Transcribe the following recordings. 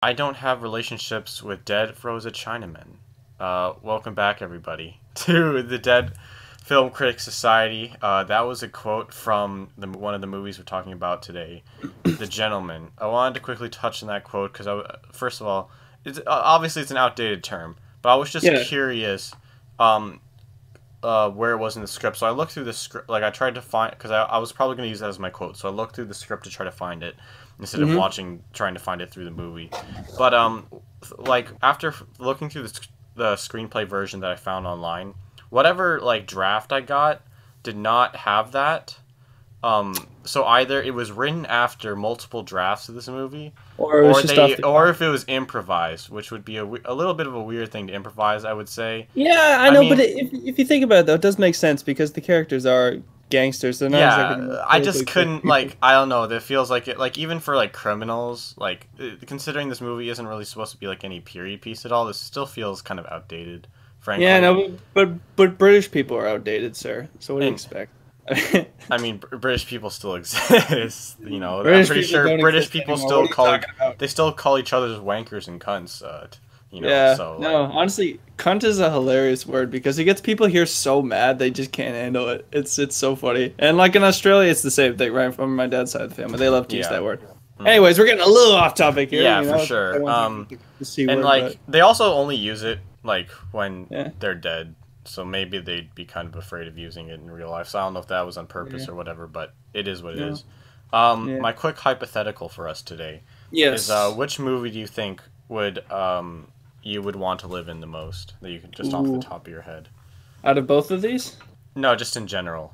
I don't have relationships with dead frozen Chinamen. Welcome back, everybody, to the Dead Film Critics Society. That was a quote from one of the movies we're talking about today, The Gentleman. I wanted to quickly touch on that quote because, first of all, obviously it's an outdated term, but I was just Yeah. curious where it was in the script. So I looked through the script, like I tried to find, because I was probably going to use that as my quote. So I looked through the script to try to find it instead of hmm trying to find it through the movie. But like after looking through the screenplay version that I found online, whatever like draft I got did not have that. So either it was written after multiple drafts of this movie, Or it was just off the or cuff. if it was improvised, which would be a little bit of a weird thing to improvise, I would say. Yeah, I I know, but mean, if you think about it, though, it does make sense because the characters are gangsters. They're not exactly the most yeah, I politically just correct couldn't people. like. I don't know. That feels like it. Like even for like criminals, like considering this movie isn't really supposed to be like any period piece at all, this still feels kind of outdated, Yeah, frankly. no, but British people are outdated, sir. So what do you And expect? I mean, British people still exist. You know, I'm British pretty people sure don't British exist people anymore. What still are you call talking about? they still call each other's wankers and cunts. You know, Yeah, so like no, honestly, cunt is a hilarious word because it gets people here so mad they just can't handle it. It's so funny. And like in Australia, it's the same thing, right? From my dad's side of the family, they love to use yeah. that word. Mhm. Anyways, we're getting a little off topic here. Yeah, You for know, I sure. want to use the C And word, but like they also only use it like when yeah, they're dead. So maybe they'd be kind of afraid of using it in real life. So I don't know if that was on yeah, purpose or whatever, but it is what it no, is. yeah. My quick hypothetical for us today is Yes. which movie do you think would you would want to live in the most that you can just off the Ooh. top of your head? Out of both of these? No, just in general.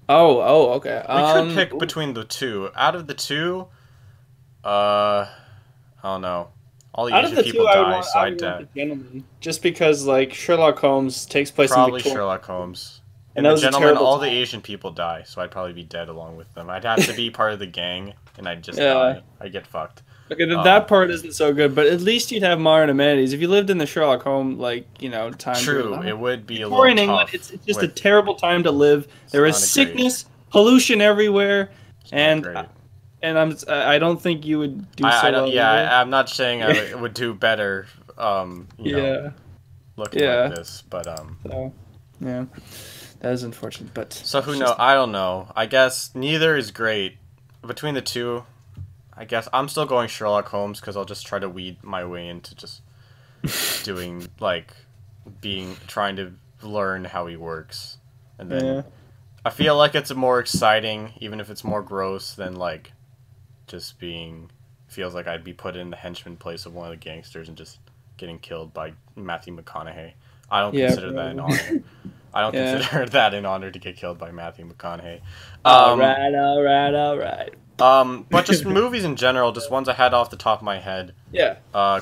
Oh, okay. We could pick Ooh. between the two. Out of the two, I don't know. All the Out of Asian the people two, die, so I I'd would want the gentleman, just because like Sherlock Holmes takes place in probably Victoria, Sherlock Holmes. and In that The was a Gentleman, terrible all the time. Asian people die, so I'd probably be dead along with them. I'd have to be part of the gang, and I'd just Yeah. die. I'd get fucked. Okay, Um, that part isn't so good, but at least you'd have modern amenities. If you lived in the Sherlock Holmes, like, time period, True, it would be a little Victorian England, tough it's just a with. terrible time to live. It's There is not a great. sickness, pollution everywhere, It's not and great. I don't think you would do I so don't. well Yeah, either. I'm not saying I would do better. You know, Yeah, looking like yeah. this, but So, yeah, that is unfortunate, but So who it's know? just I don't know. I guess neither is great. Between the two, I guess I'm still going Sherlock Holmes because I'll just try to weed my way into just doing like being trying to learn how he works, and then yeah. I feel like it's more exciting, even if it's more gross than like just being. Feels like I'd be put in the henchman place of one of the gangsters and just getting killed by Matthew McConaughey. I don't Yeah, consider that an honor. probably. I don't Yeah. consider that an honor to get killed by Matthew McConaughey. All Um, right, all right, all right. but just movies in general, just ones I had off the top of my head. Yeah.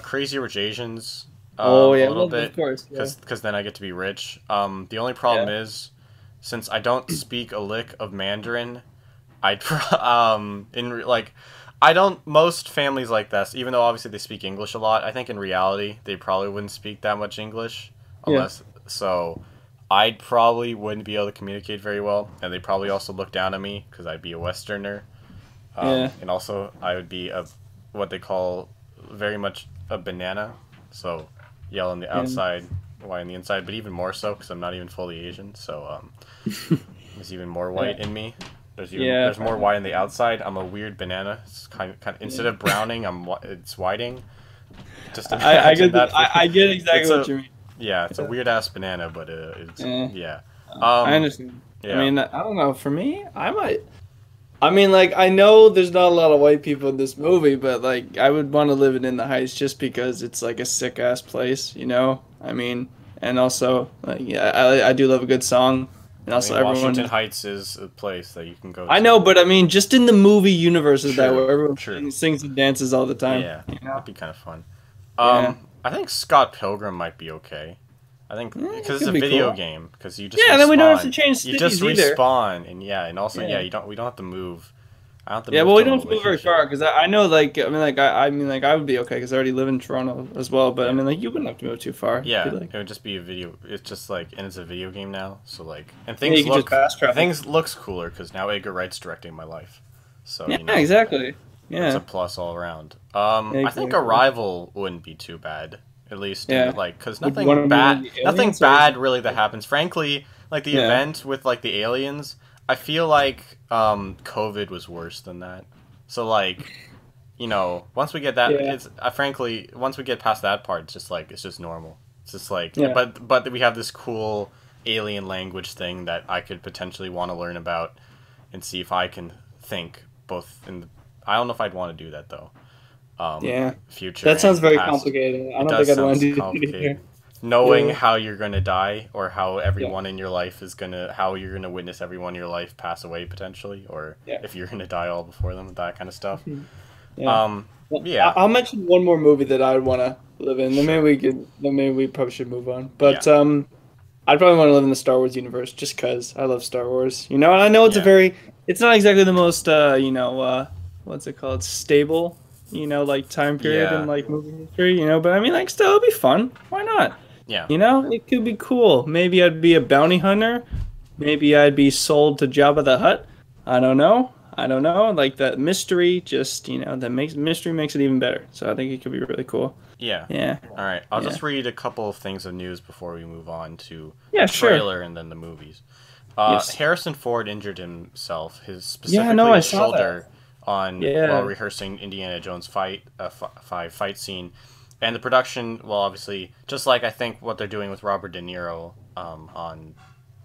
Crazy Rich Asians, Oh a yeah, little well, of bit, course, yeah, because then I get to be rich. The only problem yeah. is, since I don't speak a lick of Mandarin, like, I don't. Most families like this, even though obviously they speak English a lot. I think in reality they probably wouldn't speak that much English, Yeah. unless so. I probably wouldn't be able to communicate very well, and they probably also look down on me because I'd be a Westerner. Yeah. And also I would be a what they call very much a banana. So yellow on the Yeah. outside, white on the inside, but even more so because I'm not even fully Asian. So there's even more Yeah. white in me. Yeah. There's more white on the outside. I'm a weird banana. It's kind of Yeah. instead of browning, it's whiting. Just I imagine get that. I get It's exactly what a you mean. yeah, it's a Yeah. weird ass banana, but it's Yeah. yeah. I Um understand. I yeah. mean, I don't know. For me, I might. I mean, like, I know there's not a lot of white people in this movie, but like, I would want to live it in the Heights just because it's like a sick ass place, you know. I mean, and also, like, yeah, I do love a good song, and I also mean, Washington everyone. Heights is a place that you can go I to. know, but I mean, just in the movie universes that True, where everyone true. sings and dances all the time, Yeah, you know. that'd be kind of fun. Yeah. I think Scott Pilgrim might be okay. I think It because it's could a be video cool. game, because you just Yeah, then we don't have to respawn. change You just cities either. respawn, and yeah, and also yeah, Yeah. we don't have to move. I don't have to Yeah, move well, we to a don't have to move very relationship. far because I know, like, I mean, like, I would be okay because I already live in Toronto as well. But I Yeah, mean, like, you wouldn't have to move too far. If you yeah, like, it would just be a video. It's just like, and it's a video game now, so like, and yeah, you could just fast travel. things looks cooler because now Edgar Wright's directing my life. So Yeah, you know, exactly. That's a Yeah, plus all around. I think exactly. Arrival wouldn't be too bad, at least in Yeah. like, because Would you want to be one of the nothing aliens, or is bad it? really that happens. Frankly, like the Yeah. event with like the aliens, I feel like COVID was worse than that. So like, once we get that, Yeah. it's frankly, once we get past that part, it's just like it's just normal. It's just like, Yeah. but we have this cool alien language thing that I could potentially want to learn about and see if I can think both in the. I don't know if I'd want to do that though. Yeah. Future That sounds and very past. complicated. I It don't does think I'd sound want to do that complicated. either. Knowing Yeah. how you're gonna die, or how Yeah. everyone in your life is gonna, how you're gonna witness everyone in your life pass away potentially, or Yeah. if you're gonna die all before them, that kind of stuff. Mhm. Yeah. Um, Well, yeah, I'll mention one more movie that I'd want to live in. Then maybe sure, we could. Then maybe we probably should move on. yeah, But I'd probably want to live in the Star Wars universe just because I love Star Wars. You know, and I know it's a yeah, very. It's not exactly the most. What's it called? Stable. Like time period in yeah, like movie history. But I mean, like, still, it'd be fun. Why not? yeah, It could be cool. Maybe I'd be a bounty hunter. Maybe I'd be sold to Jabba the Hutt. I don't know. I don't know. Like that mystery, just that makes mystery makes it even better. So I think it could be really cool. yeah. Yeah, All right, I'll yeah, just read a couple of things of news before we move on to yeah. the Sure. trailer and then the movies. Yes. Harrison Ford injured himself, Yeah. No, specifically I his saw that. shoulder, on while Yeah. rehearsing Indiana Jones fight scene, and the production. Well, obviously, just like I think what they're doing with Robert De Niro on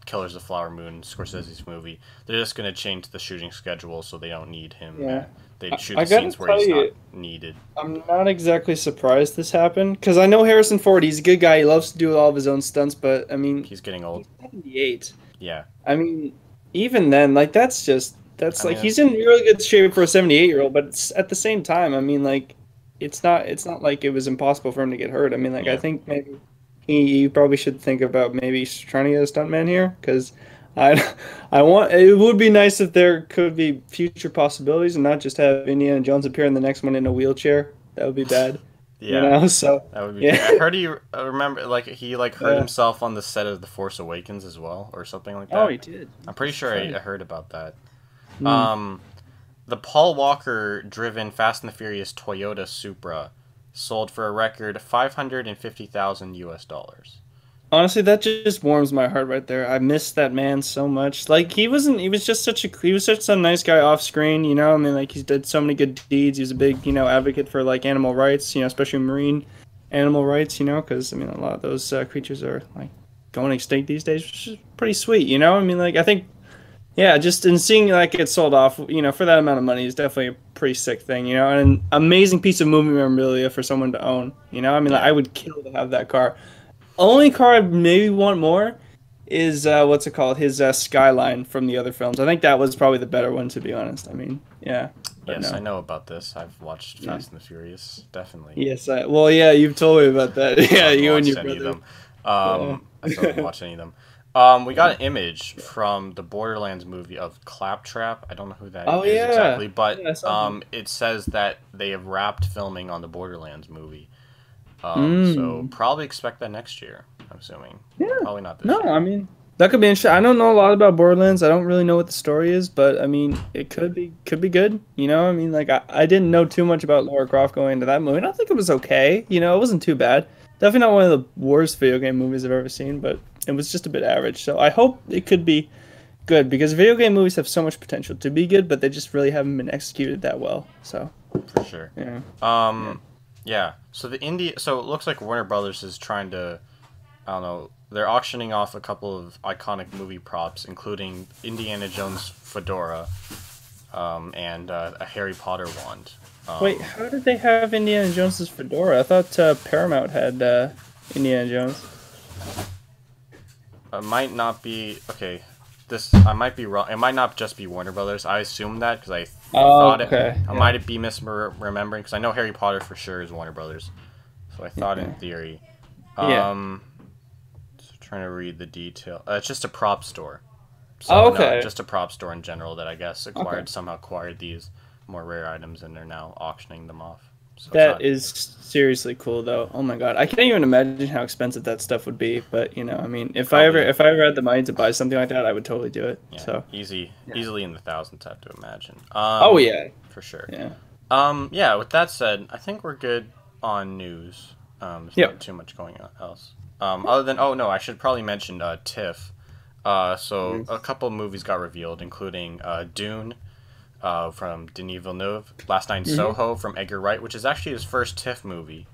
Killers of the Flower Moon, Scorsese's movie, they're just gonna change the shooting schedule so they don't need him. Yeah. They shoot I the gotta scenes where tell he's not you, needed. I'm not exactly surprised this happened because I know Harrison Ford. He's a good guy. He loves to do all of his own stunts. But I mean, He's getting old. he's 78. Yeah, I mean, even then, like that's I like mean, he's in really good shape for a 78-year-old, but it's, at the same time, I mean, like it's not like it was impossible for him to get hurt. I mean, like I yeah, think maybe he probably should think about maybe trying to get a stuntman here because I I want it would be nice if there could be future possibilities and not just have Indiana Jones appear in the next one in a wheelchair. That would be bad, yeah. So That would be great. I yeah, heard he remember like he like hurt yeah. himself on the set of The Force Awakens as well, or something like Oh, that. he did. I'm pretty That's sure I right. heard about that. Hmm. Um, the Paul Walker driven Fast and the Furious Toyota Supra sold for a record 550,000 US dollars. Honestly, that just warms my heart right there. I miss that man so much. Like he was just he was such a nice guy off screen, I mean, like he did so many good deeds. He was a big, advocate for like animal rights, especially marine animal rights, because I mean a lot of those creatures are like going extinct these days, which is pretty sweet, I mean, like I think yeah, just in seeing like it sold off, for that amount of money is definitely a pretty sick thing, and an amazing piece of movie memorabilia for someone to own. I mean, like, I Yeah. would kill to have that car. Only car I maybe want more is what's it called? His Skyline from the other films. I think that was probably the better one, to be honest. I mean, yeah, but Yes, I no, know about this. I've watched yeah, Fast and the Furious. Definitely. yes. Well, yeah, you've told me about that. I still Yeah, haven't you and watched your any of brother. them. Yeah, I still haven't watched any of them. We got an image from the Borderlands movie of Claptrap. I don't know who that oh is yeah, exactly, but yeah. I saw him. it says that they have wrapped filming on the Borderlands movie. So Mm. probably expect that next year. I'm assuming. Yeah. Probably not this No, year. I mean that could be interesting. I don't know a lot about Borderlands. I don't really know what the story is, but I mean it could be good. I mean like I didn't know too much about Lara Croft going into that movie. And I think it was okay. It wasn't too bad. Definitely not one of the worst video game movies I've ever seen, but it was just a bit average. So I hope it could be good because video game movies have so much potential to be good, but they just really haven't been executed that well. So For sure. yeah, yeah. Yeah. So so it looks like Warner Brothers is trying to, I don't know, they're auctioning off a couple of iconic movie props, including Indiana Jones fedora, and a Harry Potter wand. Wait, how did they have Indiana Jones's fedora? I thought Paramount had Indiana Jones. It might not be okay. This I might be wrong. It might not just be Warner Brothers. I assumed that because I Oh, thought it. okay. I Yeah. might be misremembering because I know Harry Potter for sure is Warner Brothers. So I thought in Yeah. theory. Yeah. Um, just trying to read the detail. It's just a prop store. Oh, So no, okay. just a prop store in general that I guess Okay. somehow acquired these more rare items and they're now auctioning them off. So it's That not. is seriously cool, though. Oh my God, I can't even imagine how expensive that stuff would be. But I mean, Probably, if I ever had the money to buy something like that, I would totally do it. yeah, So. easily Yeah. in the thousands. I have to imagine. Oh yeah. For sure. Yeah. Yeah. With that said, I think we're good on news. There's not Yep. too much going on else. Other than, oh no, I should probably mention TIFF. So a couple movies got revealed, including Dune, from Denis Villeneuve, Last Night in Hmm. Soho from Edgar Wright, which is actually his first TIFF movie.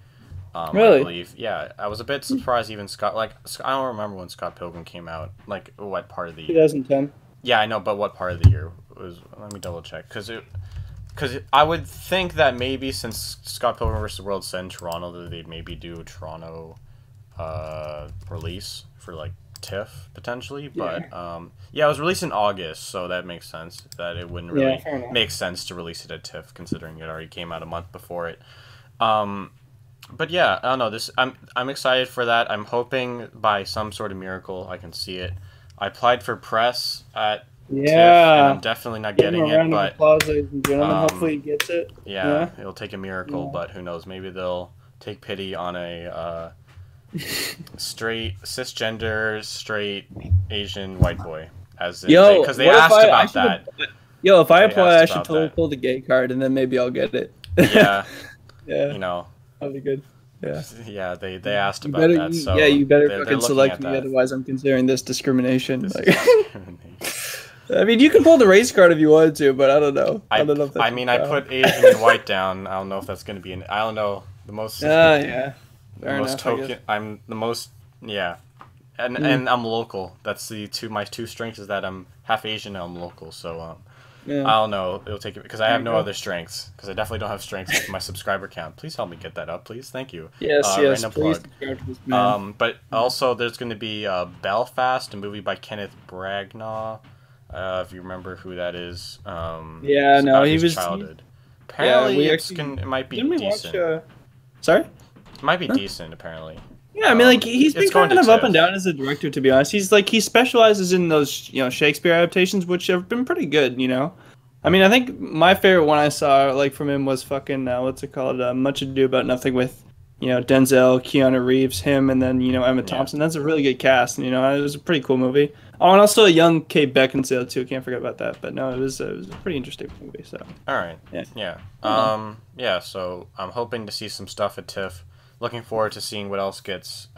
I Really? believe. Yeah, I was a bit surprised. Even Scott, like, I don't remember when Scott Pilgrim came out. Like, what part of the year? 2010. Yeah, I know, but what part of the year was? Let me double check, because I would think that maybe since Scott Pilgrim vs. the World set in Toronto, that they'd maybe do a Toronto release for like TIFF potentially. Yeah. But yeah, it was released in August, so that makes sense that it wouldn't Yeah, really fair enough. make sense to release it at TIFF considering it already came out a month before it. Um, but yeah, I don't know. I'm excited for that. I'm hoping by some sort of miracle I can see it. I applied for press at TIFF, and I'm Yeah. definitely not Give him a getting it. round of But applause, ladies and gentlemen. Hopefully um, he gets it. yeah, Yeah. it'll take a miracle. Yeah. But who knows? Maybe they'll take pity on a straight cisgender straight Asian white boy, as Yo, because they what if asked I about should have. that. Yo, if I They apply, asked I should about totally that. pull the gay card, and then maybe I'll get it. Yeah, Yeah, you know, that'd be good. Yeah. yeah, they asked You about better, that, yeah, so you better they're fucking looking select at me, that. otherwise I'm considering this discrimination. This Like, is discrimination. I mean, you can pull the race card if you wanted to, but I don't know. I I don't know if that I should mean I count. put Asian and white down. I don't know if that's gonna be an. I don't know the most Yeah, the fair most enough, I guess. token. I'm the most yeah, Mm, and I'm local. That's the two my two strengths is that I'm half Asian and I'm local. So yeah, I don't know. It'll take it because I there have you no go. other strengths. Because I definitely don't have strengths with my subscriber count. Please help me get that up, please. Thank you. Yes, yes, Random please plug. subscribe to this man. But also there's going to be Belfast, a movie by Kenneth Branagh. If you remember who that is, Yeah, it's no, about he his was. childhood. Yeah, Apparently, we actually it might be didn't we watch? decent. Sorry. It might be Huh? decent. Apparently, Yeah, I mean, like he's been it's going kind to of up and TIFF. down as a director, to be honest. He's like he specializes in those Shakespeare adaptations, which have been pretty good. I mean, I think my favorite one I saw like from him was fucking what's it called? Much Ado About Nothing with Denzel, Keanu Reeves, him, and then Emma Yeah. Thompson. That's a really good cast, and it was a pretty cool movie. Oh, and also a young Kate Beckinsale too. Can't forget about that. But no, it was a pretty interesting movie. So All right. yeah, Yeah. yeah, Yeah. So I'm hoping to see some stuff at TIFF. Looking forward to seeing what else gets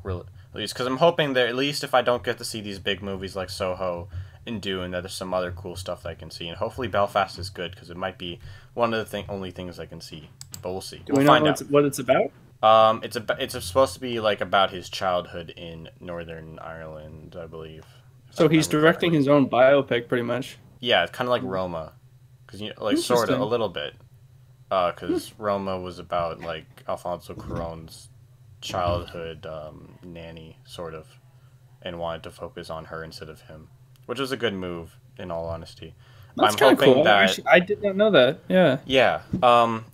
released because I'm hoping that at least if I don't get to see these big movies like Soho and Dune, that there's some other cool stuff that I can see, and hopefully Belfast is good because it might be one of the only things I can see. But we'll see. Do We'll we know find out. what it's about? It's supposed to be like about his childhood in Northern Ireland, I believe, if I So he's remember directing correctly. his own biopic, pretty much. Yeah, it's kind of like Roma, because like sort of a Interesting. little bit, because Roma was about like Alfonso Cuarón's childhood nanny, sort of, and wanted to focus on her instead of him, which was a good move, in all honesty. That's I'm kind of hoping cool. that Actually, I did not know that. Yeah. yeah,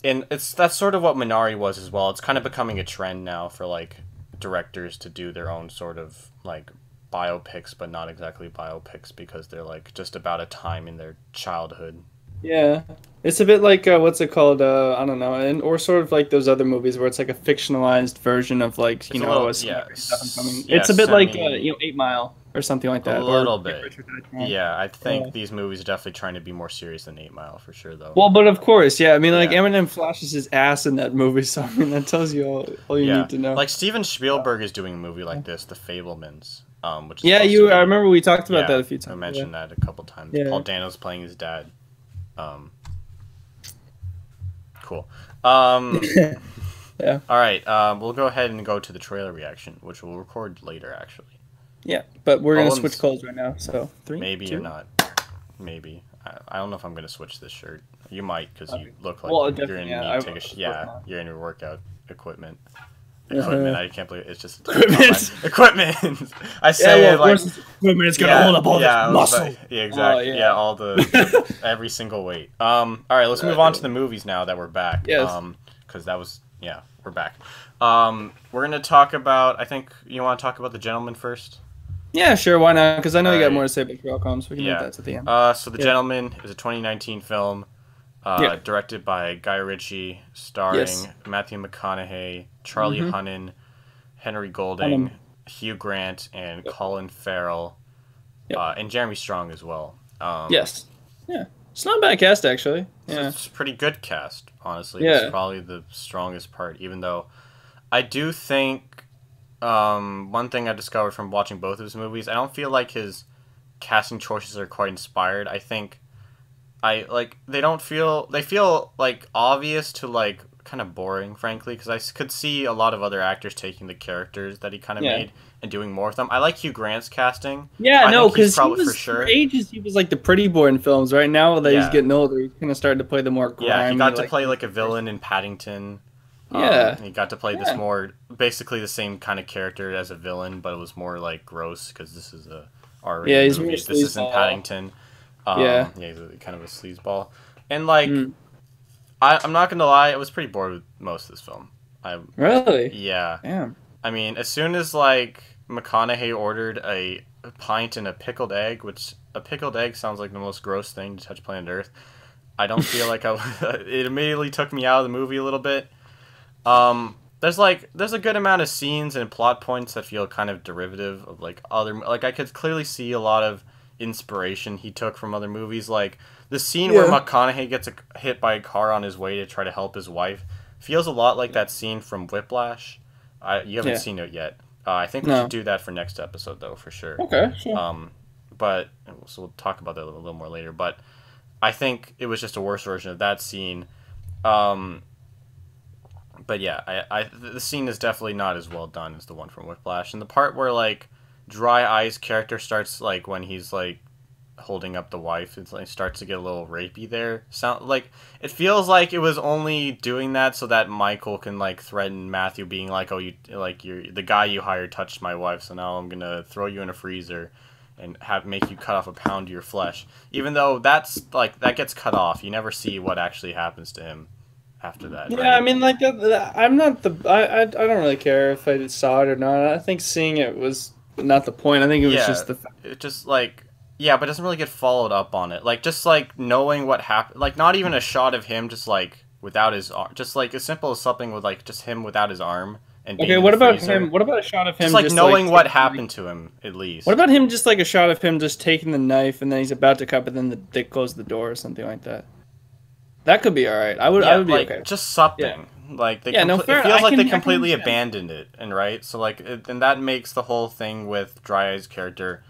and that's sort of what Minari was as well. It's kind of becoming a trend now for like directors to do their own sort of like biopics, but not exactly biopics because they're like just about a time in their childhood. Yeah. It's a bit like what's it called? I don't know, and or sort of like those other movies where it's like a fictionalized version of like It's a little a yeah, celebrity up and coming. yeah, It's a bit like semi 8 Mile or something like a that, or little Get bit. Rich or Die Trying. Yeah, I Yeah. think these movies are definitely trying to be more serious than 8 Mile for sure, though. Well, but of course, yeah. I mean, like Yeah, Eminem flashes his ass in that movie, so I mean that tells you all you yeah. need to know. Like Steven Spielberg is doing a movie like this, The Fablemans, which is Yeah, supposed to I be remember we talked about that yeah. a few I times. Yeah. mentioned that a couple times. Yeah. Paul Dano's playing his dad. Um, cool. Um, Yeah. all right. We'll go ahead and go to the trailer reaction, which we'll record later, actually. Yeah, but we're gonna Owens, switch codes right now. So three, maybe two. or not. Maybe. I don't know if I'm gonna switch this shirt. You might because you Okay. look like Well, you're definitely, gonna yeah. need to take a Yeah. you're in your workout equipment. Uh-huh. I can't believe it's just Equipment. equipment. I Yeah, say well, it of like course, this equipment is gonna yeah, hold up all yeah, this muscle. yeah, exactly. Oh, yeah. Yeah, all the every single weight. All right, let's move on to Exactly. the movies now that we're back. Yes. Because that was yeah, we're back. We're gonna talk about. I think you want to talk about The Gentleman first. Yeah, sure. Why not? Because I know you got Alright. more to say about Sherlock Holmes. We can leave Yeah. that to the end. So The Yeah. Gentleman is a 2019 film, Yeah. directed by Guy Ritchie, starring Yes. Matthew McConaughey, Charlie Mhm. Hunnam, Henry Golding, Hunnam. Hugh Grant, and Yep. Colin Farrell, Yep. and Jeremy Strong as well. Yes. Yeah. It's not a bad cast actually. Yeah. It's a pretty good cast, honestly. This is Yeah. probably the strongest part, even though I do think one thing I discovered from watching both of his movies, I don't feel like his casting choices are quite inspired. I think I like they feel like obvious to like kind of boring, frankly, because could see a lot of other actors taking the characters that he kind of Yeah. made and doing more with them. I like Hugh Grant's casting. Yeah, I no, think he's because he probably for was for sure. ages he was like the pretty boy in films. Right now that he's Yeah, getting older, he's kind of starting to play the more yeah. He grimy got to like. play like a villain in Paddington. Yeah, He got to play this yeah, more basically the same kind of character as a villain, but it was more like gross because this is a yeah. R-rated He's more movie. This isn't sleazeball. Paddington. Yeah. Yeah, he's kind of a sleazeball, and like Mm. I'm not gonna lie, I was pretty bored with most of this film. I Really? Yeah, Damn. I mean, as soon as like McConaughey ordered a pint and a pickled egg, which a pickled egg sounds like the most gross thing to touch planet Earth. I don't feel like I. It immediately took me out of the movie a little bit. There's a good amount of scenes and plot points that feel kind of derivative of like other like I could clearly see a lot of inspiration he took from other movies. Like the scene where Yeah. McConaughey gets hit by a car on his way to try to help his wife feels a lot like that scene from Whiplash. You haven't Yeah. seen it yet. I think we should No. do that for next episode though for sure. Okay. Sure. Um, but so we'll talk about that a little more later. But I think it was just a worse version of that scene. Um, but yeah, the scene is definitely not as well done as the one from Whiplash. And the part where like Dry Eye's character starts like when he's like holding up the wife, it's like starts to get a little rapey there. Sound like it feels like it was only doing that so that Michael can like threaten Matthew, being like, "Oh, you're the guy you hired touched my wife, so now I'm gonna throw you in a freezer." And have make you cut off a pound of your flesh, even though that's like that gets cut off. You never see what actually happens to him after that, Yeah, I right? mean, like, I'm not the. I don't really care if I saw it or not. I think seeing it was not the point. I think it was Yeah, just the. it just like yeah, but it doesn't really get followed up on it. Like just like knowing what happened, like not even a shot of him just like without his arm, just like as simple as something with like just him without his arm and being Okay, in the what about him? freezer. What about a shot of Just him like just like knowing what taking, like, happened to him at what least. about him just like a shot of him just taking the knife and then he's about to cut, but then they close the door or something like that? That could be all right. I Yeah, would be like okay. just Yeah. something. Like Yeah. No, it fair. feels like they I can completely understand. abandoned it, and right. So like, and that makes the whole thing with Dry Eye's character,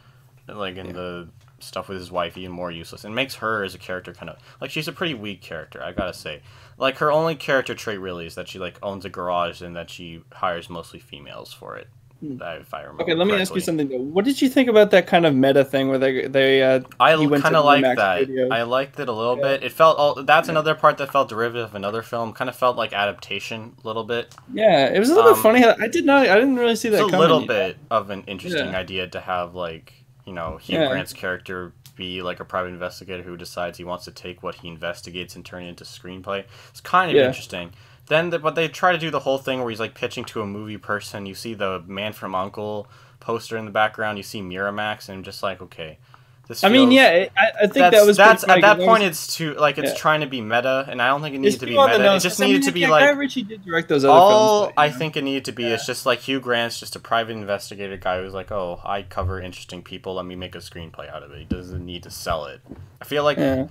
like in Yeah. the stuff with his wife, even more useless, and makes her as a character kind of like she's a pretty weak character. I gotta say, like her only character trait really is that she like owns a garage and that she hires mostly females for it. If I remember Okay, let me ask you correctly. something though. What did you think about that kind of meta thing where he went to Kind of like Max that. Studios? I liked it a little Yeah. bit. It felt that's Yeah. another part that felt derivative of another film. Kind of felt like adaptation a little bit. Yeah, it was a little bit Um, funny. I didn't really see It's that a coming. little You know? bit of an interesting Yeah, idea to have like Hugh yeah, Grant's character be like a private investigator who decides he wants to take what he investigates and turn it into screenplay. It's kind of yeah. interesting. But they try to do the whole thing where he's like pitching to a movie person. You see the Man from Uncle poster in the background. You see Miramax, and I'm just like, okay, this I mean, feels. yeah, I think that was pretty That's funny at that 'cause point it's too like it's yeah. trying to be meta, and I don't think it It's needed to too be on the meta. It nose. just 'Cause, I needed mean, to like, be yeah, Guy like Ritchie did direct those other films, all but I you know, think it needed to be is yeah, just like Hugh Grant's just a private investigator guy who's like, oh, I cover interesting people. Let me make a screenplay out of it. He doesn't need to sell it. I feel yeah,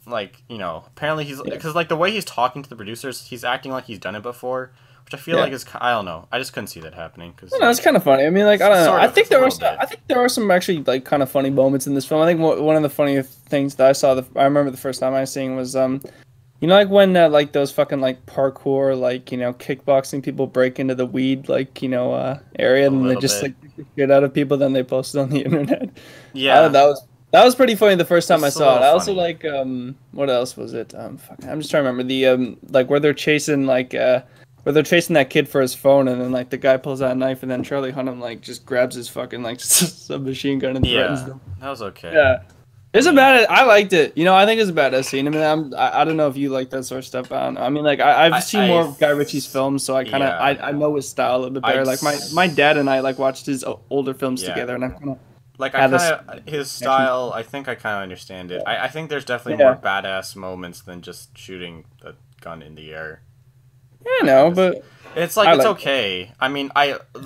like apparently he's yeah. because like the way he's talking to the producers, he's acting like he's done it before, which I feel Yeah. like is I don't know. I just couldn't see that happening because I don't know, it's kind of funny. I mean, like, I don't know. sort I of think it's a there are little bit. I think there are some actually like kind of funny moments in this film. I think one of the funniest things that I saw, I remember the first time I seen was like when like those fucking like parkour like kickboxing people break into the weed like area A and they little just bit. like kick the shit out of people. Then they post it on the internet. Yeah, That was pretty funny the first time I it's a saw it. little I also funny. like what else was it? Fuck, I'm just trying to remember the like where they're chasing where they're chasing that kid for his phone and then like the guy pulls out a knife and then Charlie Hunnam like just grabs his fucking like submachine gun and threatens Yeah, them. that was okay. Yeah. I It's a mean, bad. I liked it. I think it's a badass scene. I mean, I don't know if you like that sort of stuff. I don't know. I mean, like I've seen more of Guy Ritchie's films, so I kind of yeah, I know his style a little bit better. I'd Like my dad and I like watched his older films yeah. together, and I kind of Like I had this kind of his connection. style. I think I kind of understand it. Yeah. I think there's definitely more Yeah. badass moments than just shooting the gun in the air. Yeah, I think no, this. but It's like I it's like it. okay. I mean,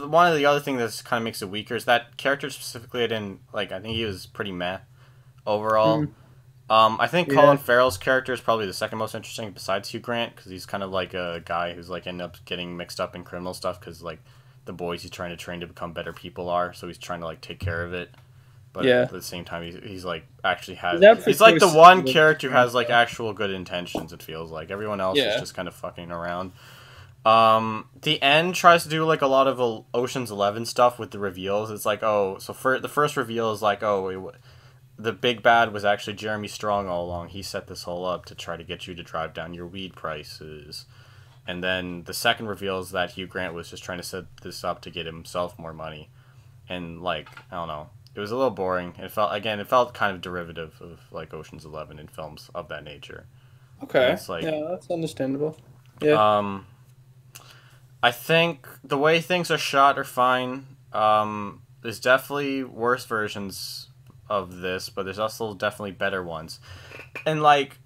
one of the other things that kind of makes it weaker is that character specifically. I didn't like. I think he was pretty meh overall. Mm. I think Yeah. Colin Farrell's character is probably the second most interesting besides Hugh Grant because he's kind of like a guy who's like ended up getting mixed up in criminal stuff because like the boys he's trying to train to become better people are, so he's trying to like take care of it. But at Yeah. the same time, he's like actually He's has out for he's like the Chris. one character who has like actual good intentions. It feels like everyone else is Yeah. just kind of fucking around. The end tries to do like a lot of Ocean's 11 stuff with the reveals. It's like, oh, so for the first reveal is like, oh, the big bad was actually Jeremy Strong all along. He set this whole up to try to get you to drive down your weed prices. And then the second reveal is that Hugh Grant was just trying to set this up to get himself more money. And like, I don't know. It was a little boring. It felt kind of derivative of like Ocean's 11 in films of that nature. And Okay. it's like, Yeah, that's understandable. Yeah. I think the way things are shot are fine. There's definitely worse versions of this, but there's also definitely better ones. And like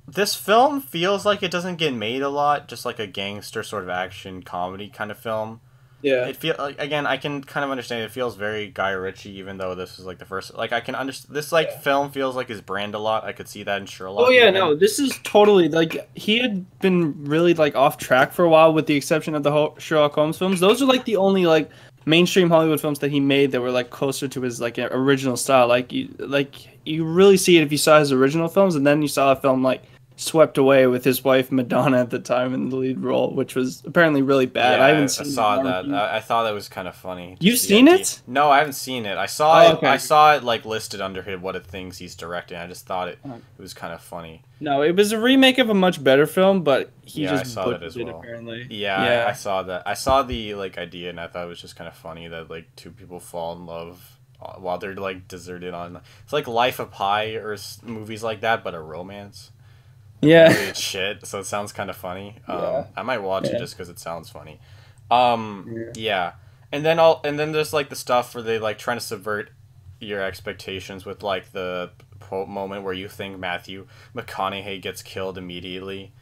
this film feels like it doesn't get made a lot, just like a gangster sort of action comedy kind of film. Yeah. It feel like again, I can kind of understand it feels very Guy Ritchie, even though this is like the first. Like I can understand this like Yeah. film feels like his brand a lot. I could see that in Oh Sherlock yeah, even. no, this is totally like he had been really like off track for a while, with the exception of the whole Sherlock Holmes films. Those are like the only like mainstream Hollywood films that he made that were like closer to his like original style. Like you really see it if you saw his original films, and then you saw a film like Swept Away with his wife Madonna at the time in the lead role, which was apparently really bad. I haven't Yeah, I seen saw it. that. I thought that was kind of funny. You've Just the seen idea. it? No, I haven't seen it. I saw Oh, it. I okay. saw it like listed under him what it things he's directing. I just thought it was kind of funny. No, it was a remake of a much better film, but he Yeah, I just saw that butchered as it well. apparently. Yeah, I Yeah. saw that. I saw the like idea, and I thought it was just kind of funny that like two people fall in love while they're like deserted on. It's like Life of Pi or movies like that, but a romance. Yeah. Really, it's shit. So it sounds kind of funny. Yeah. I might watch it Yeah. just because it sounds funny. Yeah. Yeah, and then there's like the stuff where they like trying to subvert your expectations with like the quote moment where you think Matthew McConaughey gets killed immediately,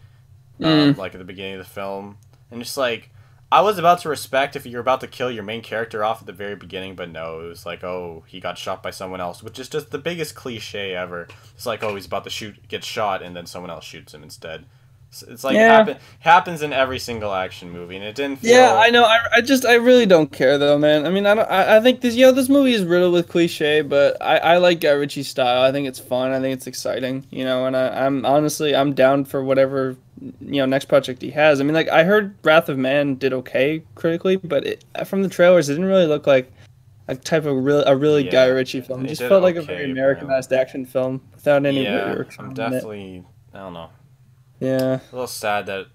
Mm. like at the beginning of the film, and just like I was about to respect if you're about to kill your main character off at the very beginning, but no, it was like, oh, he got shot by someone else, which is just the biggest cliche ever. It's like, oh, he's about to get shot, and then someone else shoots him instead. It's like Yeah. happens in every single action movie, and it didn't Yeah, feel. I know. I really don't care though, man. I mean, I think this movie is riddled with cliche, but I like Guy Ritchie's style. I think it's fun. I think it's exciting, and I'm honestly I'm down for whatever next project he has. I mean, like I heard Wrath of Man did okay critically, but from the trailers, it didn't really look like a type of a really Guy Yeah, Ritchie film. It it just did felt like a very okay, apparently. Americanized action film without any wit Yeah, or I'm charm in it. definitely. I don't know. Yeah. A little sad that.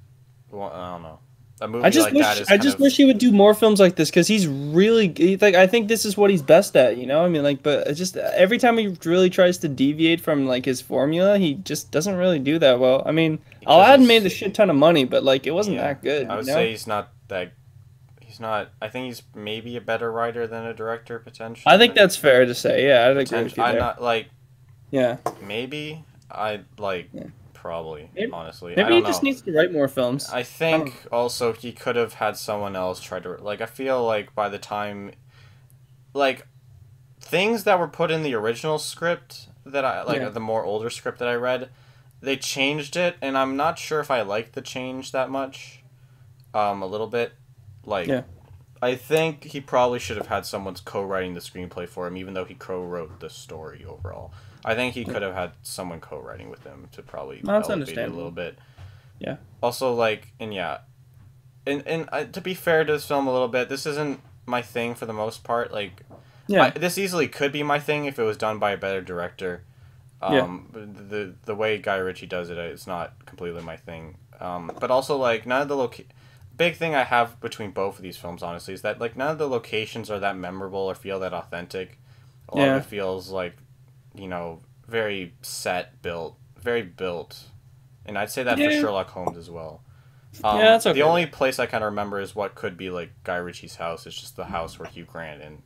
Well, I don't know. A I movie just like that wish is I kind just of. wish he would do more films like this because like I think this is what he's best at. I mean, like, but it's just every time he really tries to deviate from like his formula, he just doesn't really do that well. I mean, I'll Because add he's. made a shit ton of money, but like it wasn't Yeah, that good, I you would know? say he's not that. He's not. I think he's maybe a better writer than a director potentially. I think that's fair to say. Yeah, I'd agree with you I'm there. not like Yeah. maybe. I like Yeah. probably Maybe, honestly. I maybe he don't just know. needs to write more films. I I don't think also he could have had someone else try to like. I feel like by the time like things that were put in the original script that I like Yeah. the more older script that I read, they changed it, and I'm not sure if I like the change that much. A little bit, like Yeah. I think he probably should have had someone's co-writing the screenplay for him, even though he co-wrote the story overall. I think he could have had someone co-writing with him to probably No, that's elevate it a little understandable. bit. Yeah. Also, like, and yeah, and to be fair to this film a little bit, this isn't my thing for the most part. Like, Yeah. this easily could be my thing if it was done by a better director. Yeah. The way Guy Ritchie does it, it's not completely my thing. But also like none of the big thing I have between both of these films, honestly, is that like none of the locations are that memorable or feel that authentic. A lot of Yeah. it feels like, very set, very built, and I'd say that for Yeah. Sherlock Holmes as well. Yeah, that's okay. The only place I kind of remember is what could be like Guy Ritchie's house. It's just the house where Hugh Grant and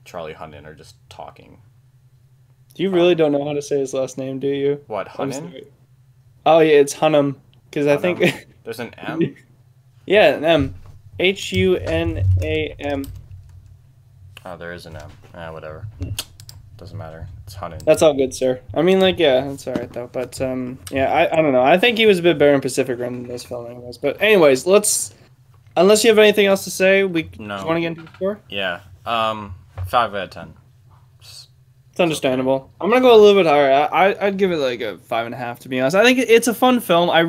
Charlie Hunnam are just talking. You really don't know how to say his last name, do you? What, I'm Hunnam? sorry. Oh yeah, it's Hunnam. Because I Hunnam. think There's an M? yeah, an M. Hunam. Oh, there is an M. Whatever. Doesn't matter. It's hunting. That's all good, sir. I mean, like, yeah, that's all right though. But yeah, I don't know. I think he was a bit better in Pacific Rim than this film, anyways. But anyways, let's. Unless you have anything else to say, we do you want No. to get into the score? Yeah. 5 out of 10. It's understandable. I'm gonna go a little bit higher. I'd give it like a 5.5 to be honest. I think it's a fun film. I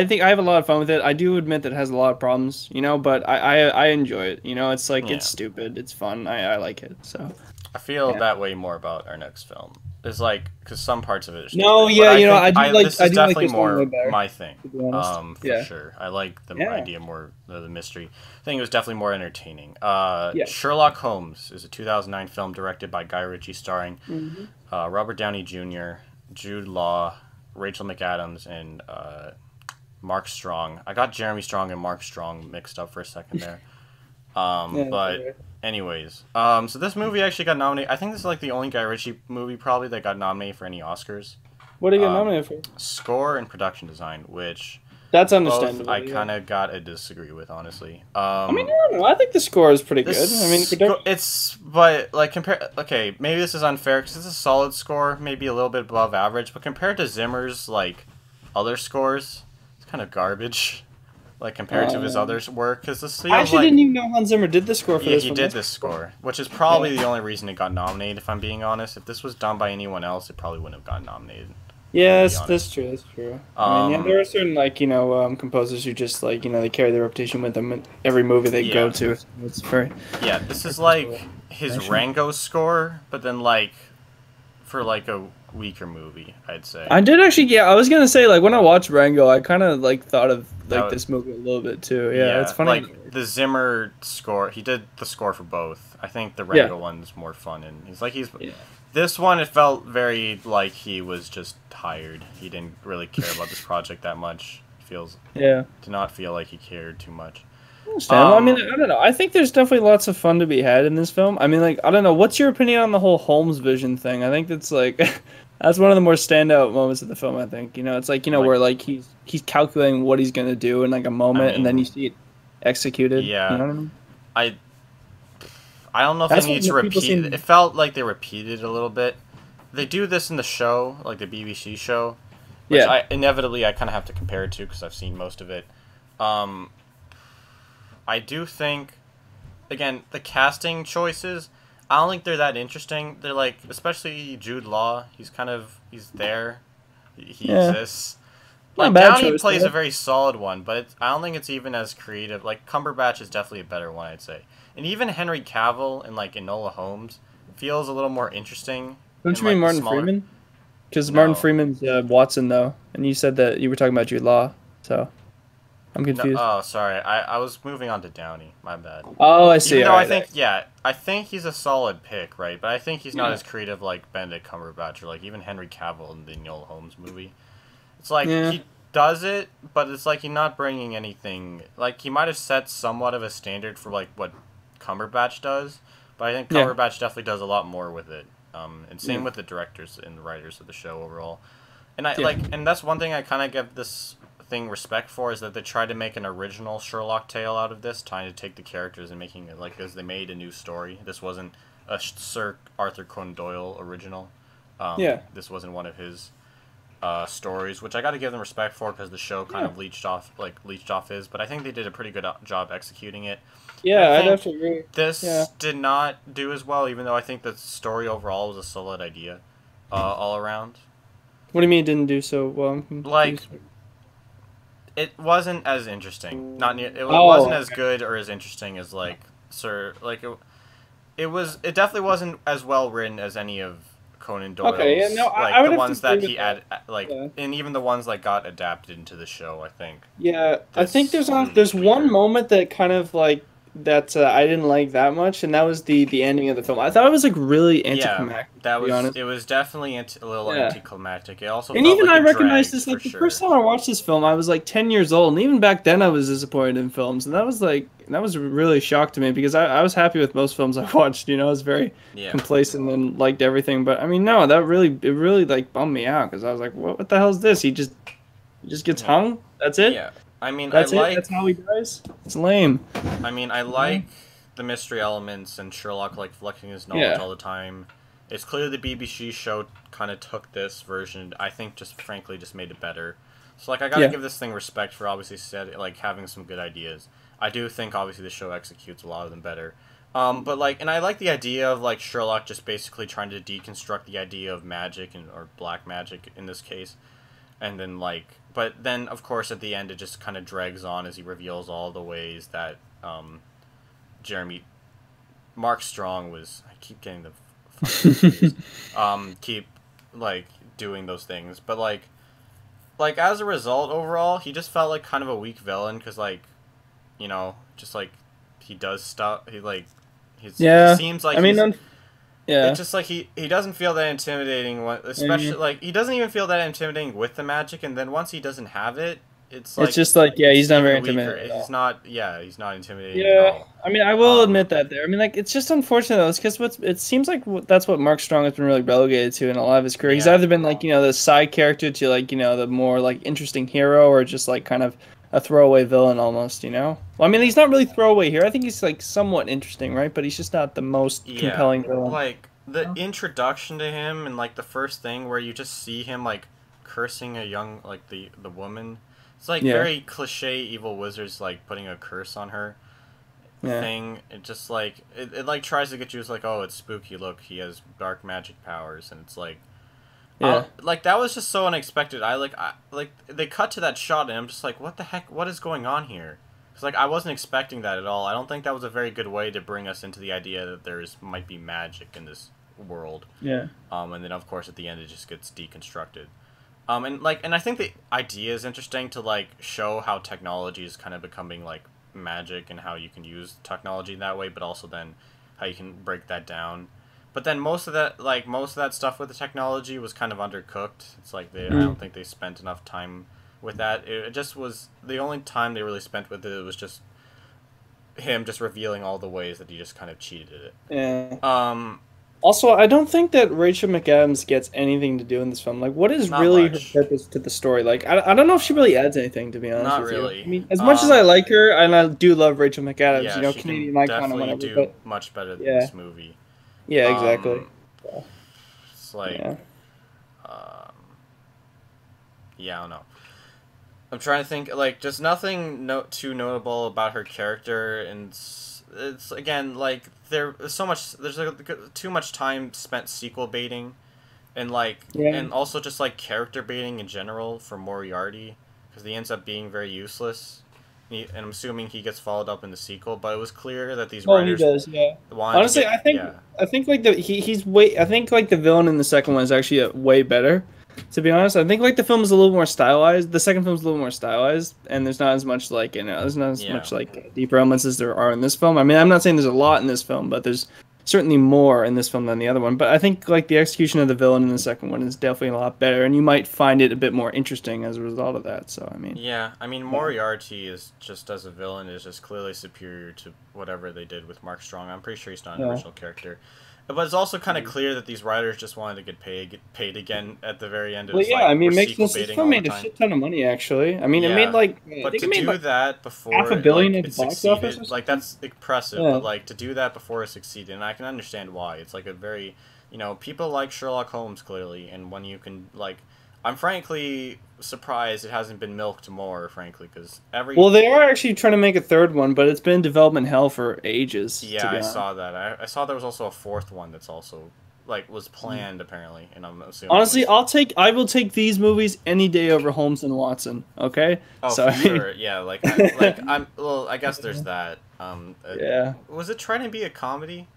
think I have a lot of fun with it. I do admit that it has a lot of problems, but I enjoy it. It's like Yeah. it's stupid. It's fun. I like it. So I feel yeah. that way more about our next film. It's like because some parts of it are stupid. No, but yeah, I think I do like this I is do like definitely this one way more better. my thing. To be honest. For Yeah. sure. I like the Yeah. idea more, the mystery. I think it was definitely more entertaining. Yeah. Sherlock Holmes is a 2009 film directed by Guy Ritchie, starring Hmm. Robert Downey Jr., Jude Law, Rachel McAdams, and Mark Strong. I got Jeremy Strong and Mark Strong mixed up for a second there. Yeah, But okay. anyways, so this movie actually got nominated. I think this is like the only Guy Ritchie movie probably that got nominated for any Oscars. What do you get Um, nominated for? Score and production design, which That's both understandable. I Yeah. kind of gotta disagree with, honestly. I mean, I don't know. I think the score is pretty good. I mean, It's but like compare. Okay, maybe this is unfair because it's a solid score, maybe a little bit above average, but compared to Zimmer's like other scores, it's kind of garbage. Like compared to his other work, because this I feels actually like didn't even know Hans Zimmer did the score for yeah, this he one. did That's this cool. score, which is probably the only reason it got nominated. If I'm being honest, if this was done by anyone else, it probably wouldn't have gotten nominated. Yeah, To be that's honest. true. That's true. I mean, yeah, there are certain composers who just like they carry their reputation with them in every movie they go Yeah. to. It's very Yeah, this is very like his passion. Rango score, but then like for like a weaker movie, I'd say. I did actually. Yeah, I was gonna say like when I watched Rango, I kind of like thought of like That- this movie a little bit too. Yeah, it's funny. like the Zimmer score. He did the score for both. I think the Rango one's more fun, and he's Yeah. this one. It felt very like he was just tired. He didn't really care about this project that much. Feels Yeah. did not feel like he cared too much. Understandable. I mean, I don't know. I think there's definitely lots of fun to be had in this film. I mean, like, I don't know. What's your opinion on the whole Holmes vision thing? I think that's like, that's one of the more standout moments of the film. I think it's like Like- where like he's calculating what he's gonna do in like a moment, and then mean, you see it executed. yeah. You know what I mean? I don't know if That's they need what to people repeat. seem- It felt like they repeated it a little bit. They do this in the show, like the BBC show. Which Yeah. I inevitably I kind of have to compare it to because I've seen most of it. I do think, again, the casting choices. I don't think they're that interesting. They're like, especially Jude Law. He's there. He Yeah. exists. Not Like a bad Downey choice, plays though. a very solid one, but I don't think it's even as creative. Like Cumberbatch is definitely a better one, I'd say. And even Henry Cavill and like Enola Holmes feels a little more interesting. Don't in, you mean like, the Martin smaller- Freeman? Because No. Martin Freeman's Watson though, and you said that you were talking about Jude Law, so I'm No, confused. oh, sorry. I was moving on to Downey. My bad. Oh, I see. Even though All I right, think, I think he's a solid pick, right? But I think he's not Yeah. as creative like Benedict Cumberbatch or like even Henry Cavill in the Enola Holmes movie. It's like Yeah. he does it, but it's like he's not bringing anything. Like he might have set somewhat of a standard for like what Cumberbatch does, but I think Yeah. Cumberbatch definitely does a lot more with it. And same Yeah. with the directors and the writers of the show overall. And I Yeah. and that's one thing I kind of give this thing respect for is that they tried to make an original Sherlock tale out of this, trying to take the characters and making it like as they made a new story. This wasn't a Sir Arthur Conan Doyle original. Yeah. This wasn't one of his stories, which I got to give them respect for because the show kind of leached off his. But I think they did a pretty good job executing it. Yeah, I I'd think have to agree. This Yeah. did not do as well, even though I think the story overall was a solid idea, all around. What do you mean it didn't do so well? I'm confused. Like, it wasn't as interesting. Not near. It Oh, wasn't as okay. good or as interesting as like Sir. Like it was. It definitely wasn't as well written as any of Conan Doyle's. Okay, yeah, no, like I would the have to ones that agree he with had, like, Yeah. and even the ones that got adapted into the show. I think. Yeah, I think This there's was one weaker. moment that kind of like that I didn't like that much, and that was the ending of the film. I thought it was like really anticlimactic. That to be was. honest. It was definitely a little Yeah. anticlimactic. It also. And felt even like I a recognized drag, this like for the sure. first time I watched this film, I was like 10 years old, and even back then I was disappointed in films, and that was really shocked to me because I was happy with most films I watched. I was very Yeah. complacent and liked everything, but I mean no, it really like bummed me out because I was like, what the hell is this? He just gets hung. That's it. Yeah. I mean, That's I it. like. That's how he dies. It's lame. I mean, I like the mystery elements and Sherlock like flexing his knowledge Yeah. all the time, It's clear the BBC show kind of took this version. I think just frankly just made it better. So like I gotta Yeah. give this thing respect for obviously said like having some good ideas. I do think obviously the show executes a lot of them better. But like, and I like the idea of like Sherlock just basically trying to deconstruct the idea of magic and or black magic in this case, and then like, but then of course at the end it just kind of drags on as he reveals all the ways that Jeremy Mark Strong was. I keep getting the fucking confused. Keep like doing those things, but like as a result overall, he just felt like kind of a weak villain because like, just like he does stuff. He like he Yeah. seems like I mean, he's. yeah. It's just like he doesn't feel that intimidating. Especially Mhm. like he doesn't even feel that intimidating with the magic, and then once he doesn't have it, it's It's like just like, yeah, it's he's not very even weaker. intimidating at He's all. not. Yeah, he's not intimidating at Yeah, all. I mean, I will Um, admit that there. I mean, like, it's just unfortunate though. It's because it seems like that's what Mark Strong has been really relegated to in a lot of his career. He's yeah, either been like, the side character to like, the more like interesting hero, or just like kind of a throwaway villain almost. Well, I mean, yeah. he's not really throwaway here. I think he's like somewhat interesting, right? But he's just not the most Yeah, compelling villain. like the introduction to him and like the first thing where you just see him like cursing a young like the woman. It's like Yeah, very cliche evil wizards like putting a curse on her yeah, thing. It just like it like tries to get you. It's like, oh, it's spooky. Look, he has dark magic powers, and it's like yeah. like that was just so unexpected. I like they cut to that shot and I'm just like, what the heck? What is going on here? It's like I wasn't expecting that at all. I don't think that was a very good way to bring us into the idea that there's might be magic in this world. Yeah. And then of course at the end it just gets deconstructed. And I think the idea is interesting to like show how technology is kind of becoming like magic and how you can use technology that way, but also then how you can break that down. But then most of that stuff with the technology was kind of undercooked. It's like I Mm. don't think they spent enough time with that. It just was the only time they really spent with it. It was just him just revealing all the ways that he just kind of cheated at Yeah. it. Also, I don't think that Rachel McAdams gets anything to do in this film. Like, what is Not really her much. purpose to the story? Like, I don't know if she really adds anything, to be honest Not with you. I really. mean, as much as I like her, and I do love Rachel McAdams, Yeah, she can Canadian icon and definitely whatever, do but much better than yeah, this movie. yeah, exactly. Um, it's like, Yeah. um, yeah, I don't know. I'm trying to think, like, just nothing too notable about her character, and it's again like there's like, too much time spent sequel baiting, and Yeah. and also just like character baiting in general for Moriarty, because he ends up being very useless. And I'm assuming he gets followed up in the sequel, but it was clear that these Oh, he writers does. Yeah. wanted to Honestly, get I think yeah. I think like he's way. I think like the villain in the second one is actually way better. To be honest, I think like the film is a little more stylized. The second film is a little more stylized, and there's not as much like there's not as Yeah. much like deeper elements as there are in this film. I mean, I'm not saying there's a lot in this film, but there's certainly more in this film than the other one. But I think like the execution of the villain in the second one is definitely a lot better, and you might find it a bit more interesting as a result of that. So I mean, Yeah, I mean yeah, Moriarty is just as a villain is just clearly superior to whatever they did with Mark Strong. I'm pretty sure he's not an yeah. original character, but it's also kind of clear that these writers just wanted to get paid again at the very end. It Well, was yeah, like I mean, we're it makes sequel sense. This baiting film all the made a time. shit ton of money, actually. I mean, it made Yeah, like I but think to it made do like that half before a billion at the it box office or succeeded, like something. that's impressive. Yeah. But like to do that before it succeeded, and I can understand why. It's like a very, people like Sherlock Holmes clearly, and when you can like, I'm frankly surprised it hasn't been milked more, frankly, because Well, they are actually trying to make a third one, but it's been in development hell for ages, to Yeah, be I honest. saw that. I saw there was also a fourth one that's also like was planned apparently, and I'm assuming Honestly, was I will take these movies any day over Holmes and Watson. Okay, oh so for I mean, sure. Yeah, I'm well. I guess there's that. yeah. Was it trying to be a comedy?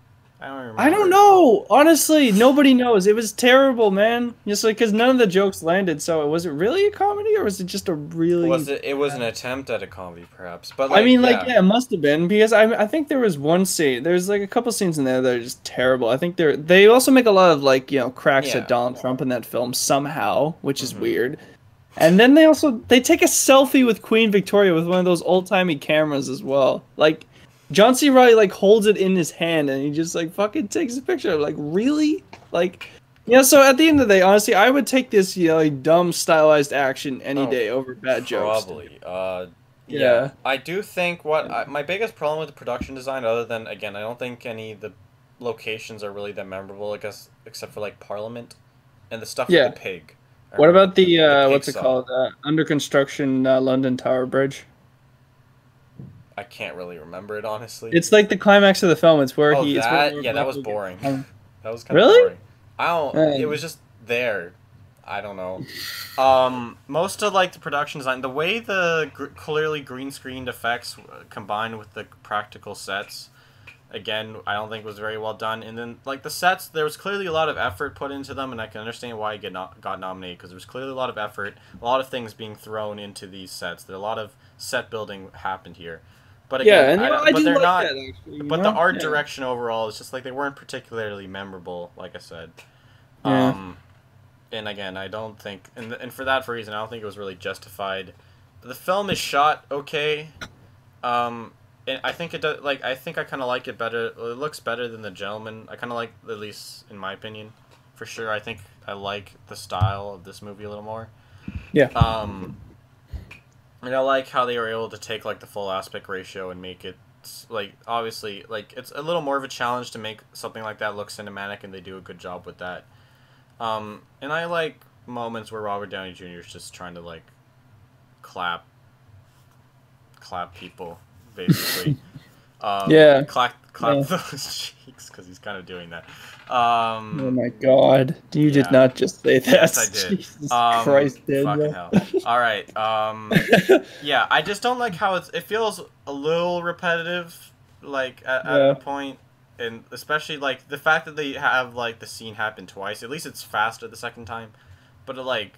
I don't I don't remember. know. Honestly, nobody knows. It was terrible, man. Just like because none of the jokes landed. So was it really a comedy or was it just a really? Was it? It was an attempt at a comedy, perhaps. But I like, mean, like, yeah, yeah, it must have been because I think there was one scene. There's like a couple scenes in there that are just terrible. I think they also make a lot of like cracks at yeah. Donald Trump in that film somehow, which is hmm weird. And then they take a selfie with Queen Victoria with one of those old timey cameras as well. Like John C. Reilly like holds it in his hand and he just like fucking takes a picture. Like really, like. So at the end of the day, honestly, I would take this, like, dumb stylized action any Oh, day over bad jokes. probably. Yeah, Yeah. I do think my biggest problem with the production design, other than again, I don't think any of the locations are really that memorable, I guess, except for like Parliament and the stuff with the Yeah. pig. I What remember about the the pig what's it saw. called? Under construction London Tower Bridge. I can't really remember it honestly. It's like the climax of the film. It's where Oh, it's where that Mark yeah, that was Ruffalo gets boring. hung. That was kind of Really? boring. I don't. It was Um, just there. I don't know. Most of like the production design, the way the clearly green screened effects combined with the practical sets, again, I don't think was very well done. And then like the sets, there was clearly a lot of effort put into them, and I can understand why he got nominated because there was clearly a lot of effort, a lot of things being thrown into these sets. There a lot of set building happened here. But again, yeah, and I but do they're like not. that actually. But the art direction overall is just like they weren't particularly memorable. Like I said, Yeah, um, and again, I don't think, and for that reason, I don't think it was really justified. The film is shot okay, um, and I think it does. Like I think I kind of like it better. It looks better than The Gentleman. I kind of like, at least in my opinion, for sure. I think I like the style of this movie a little more. yeah, Um, and I like how they were able to take like the full aspect ratio and make it like obviously like it's a little more of a challenge to make something like that look cinematic, and they do a good job with that. And I like moments where Robert Downey Jr. is just trying to like clap, clap people, basically. yeah. Clap Yeah. those cheeks because he's kind of doing that. Oh my God, you did Yeah. not just say that. Yes, I did. Jesus Christ, Fucking Daniel. hell. All right. Yeah, I just don't like how it feels a little repetitive, like at a Yeah. point, and especially like the fact that they have like the scene happen twice. At least it's faster the second time, but like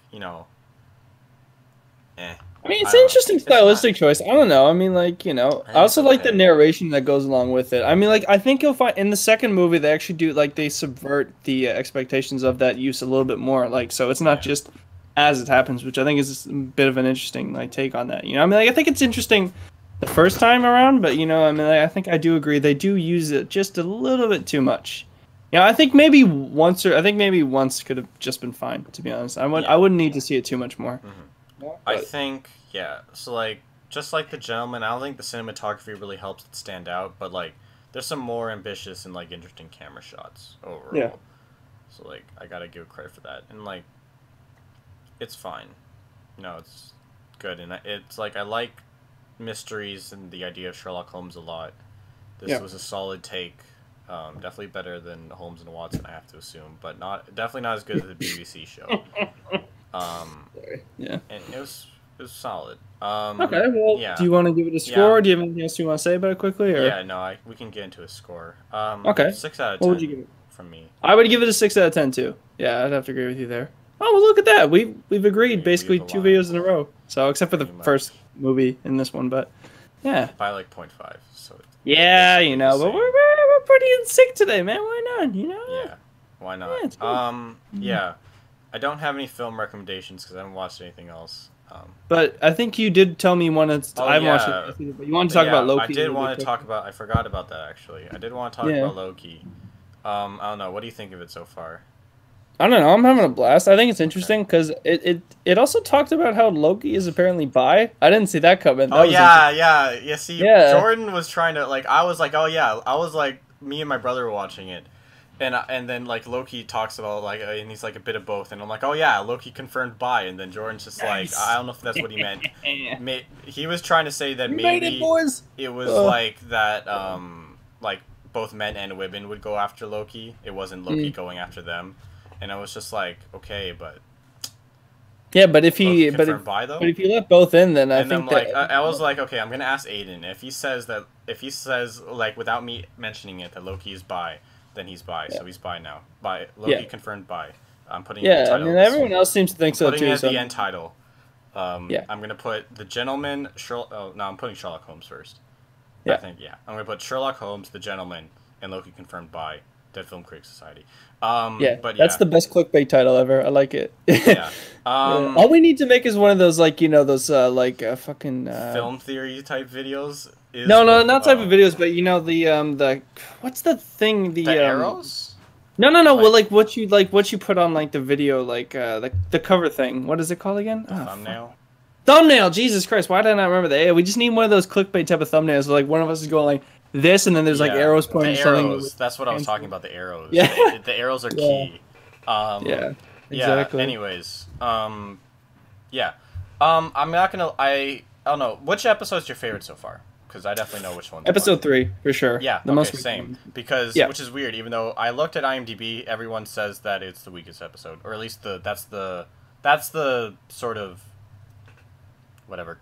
eh. I mean, I it's an don't know. interesting It's not. stylistic choice. I don't know. I mean, like, I I think it's also like the okay. narration that goes along with it. I mean, like, I think you'll find in the second movie they actually do like they subvert the expectations of that use a little bit more. Like, so it's not Yeah. just as it happens, which I think is a bit of an interesting like take on that. I mean, like, I think it's interesting the first time around, but I mean, like, I think I do agree they do use it just a little bit too much. I think maybe once could have just been fine. To be honest, I Yeah. wouldn't need to see it too much more. Hmm. I But think yeah. So like just like The Gentleman, I don't think the cinematography really helps it stand out, but like there's some more ambitious and like interesting camera shots yeah. overall. So like I gotta give credit for that, and like it's fine. It's good, and it's like I like mysteries and the idea of Sherlock Holmes a lot. This Yeah. was a solid take. Definitely better than Holmes and Watson, I have to assume, but definitely not as good as the BBC show. Um, Sorry. Yeah. and it was solid. Okay. Well, Yeah, do you want to give it a yeah, score? Do you have anything else you want to say about it quickly? Or yeah. No, we can get into a score. okay. 6 out of What would you 10 give it? from me. I would give it a 6 out of 10 too. Yeah, I'd have to agree with you there. Oh, well, look at that. We've agreed basically We've two aligned videos in a row. So except for the pretty first much movie in this one, but yeah, by like 0.5. So it's yeah, basically the but same. we're pretty in sync today, man. Why not? Yeah, why Yeah, it's not? good. Yeah. I don't have any film recommendations because I haven't watched anything else. But I think you did tell me you wanted. Oh I haven't watched yeah, it, either, but you wanted to talk about Loki. I a did little want bit to talk quickly. about. I forgot about that actually. I did want to talk Yeah. about Loki. I don't know. What do you think of it so far? I don't know. I'm having a blast. I think it's Okay. interesting because it also talked about how Loki is apparently bi. I didn't see that coming. Oh That was yeah, yeah. See, Yeah. Jordan was trying to like. I was like, oh yeah. I was like, me and my brother were watching it, and then like Loki talks about like, and he's like a bit of both, and I'm like, oh yeah, Loki confirmed bi, and then Jordan's just like, Nice. I don't know if that's what he meant. He was trying to say that We made it, maybe boys. it was Ugh. like that, like both men and women would go after Loki. It wasn't Loki going after them, and I was just like, okay, but Yeah, but if Loki he confirmed bi though. but if you let both in, then I And I'm think like, that I was like, okay, I'm gonna ask Aiden if he says like without me mentioning it that Loki is bi, then he's bi. Yeah. So he's bi now. Bi Loki Yeah. confirmed bi. I'm putting it in the yeah, I title. mean of this. everyone else seems to think so Putting too. it at So the end title. yeah, I'm gonna put the Gentleman. Oh no, I'm putting Sherlock Holmes first. I yeah, think I'm gonna put Sherlock Holmes, the Gentleman, and Loki confirmed by Dead Film Critics Society. yeah. But That's yeah, the best clickbait title ever. I like it. yeah. Yeah. All we need to make is one of those like those fucking Film theory type videos is no, not type of videos, but the what's the thing the arrows. No, well, Like- what you put on like the video, like the cover thing. What is it called again? The thumbnail. Thumbnail. Jesus Christ, why did I not remember that? Yeah, we just need one of those clickbait type of thumbnails. Where, like one of us is going like, this, and then there's like Yeah, arrows the pointing to something. arrows. That's what I was talking about. The arrows. Yeah, The arrows are yeah, key. Um, yeah, yeah. exactly. Anyways, yeah. I'm not gonna. I don't know. Which episode's your favorite so far? Because I definitely know which one's mine. Episode 3 for sure. Yeah. The Okay. most recent Same. one. Because Yeah. which is weird. Even though I looked at IMDb, everyone says that it's the weakest episode, or at least that's the sort of whatever